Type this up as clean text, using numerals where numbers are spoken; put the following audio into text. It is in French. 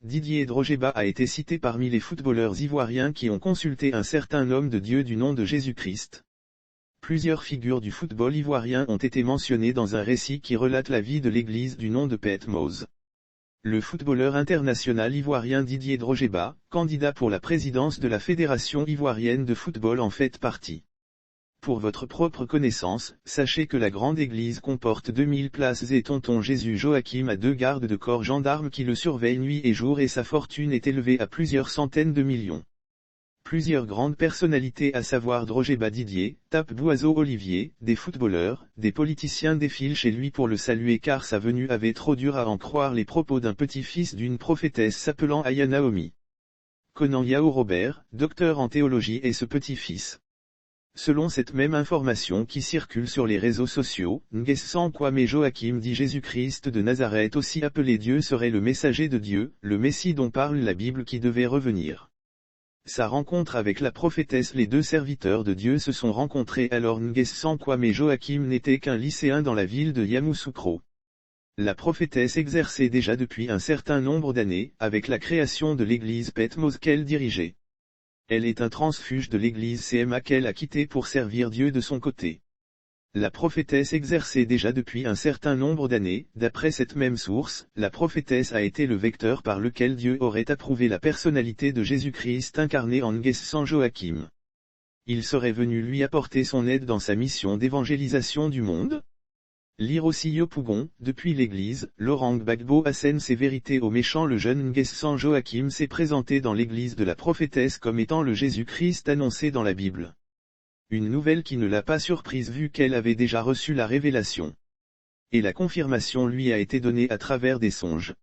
Didier Drogeba a été cité parmi les footballeurs ivoiriens qui ont consulté un certain homme de Dieu du nom de Jésus-Christ. Plusieurs figures du football ivoirien ont été mentionnées dans un récit qui relate la vie de l'église du nom de Patmos. Le footballeur international ivoirien Didier Drogeba, candidat pour la présidence de la Fédération ivoirienne de football en fait partie. Pour votre propre connaissance, sachez que la grande église comporte 2000 places et tonton Jésus Joachim a 2 gardes de corps gendarmes qui le surveillent nuit et jour et sa fortune est élevée à plusieurs centaines de millions. Plusieurs grandes personnalités à savoir Drogeba Didier, Tape Boiseau Olivier, des footballeurs, des politiciens défilent chez lui pour le saluer car sa venue avait trop dur à en croire les propos d'un petit-fils d'une prophétesse s'appelant Aya Naomi. Conan Yao Robert, docteur en théologie est ce petit-fils. Selon cette même information qui circule sur les réseaux sociaux, Nguessan Kwame Joachim dit Jésus-Christ de Nazareth aussi appelé Dieu serait le messager de Dieu, le Messie dont parle la Bible qui devait revenir. Sa rencontre avec la prophétesse les 2 serviteurs de Dieu se sont rencontrés alors Nguessan Kwame Joachim n'était qu'un lycéen dans la ville de Yamoussoukro. La prophétesse exerçait déjà depuis un certain nombre d'années, avec la création de l'église Patmos qu'elle dirigeait. Elle est un transfuge de l'église CMA qu'elle a quitté pour servir Dieu de son côté. La prophétesse exerçait déjà depuis un certain nombre d'années, d'après cette même source, la prophétesse a été le vecteur par lequel Dieu aurait approuvé la personnalité de Jésus-Christ incarné en Nguessan Joachim. Il serait venu lui apporter son aide dans sa mission d'évangélisation du monde. Lire aussi Yopougon, depuis l'église, Laurent Gbagbo assène ses vérités aux méchants. Le jeune Nguessan Joachim s'est présenté dans l'église de la prophétesse comme étant le Jésus-Christ annoncé dans la Bible. Une nouvelle qui ne l'a pas surprise vu qu'elle avait déjà reçu la révélation. Et la confirmation lui a été donnée à travers des songes.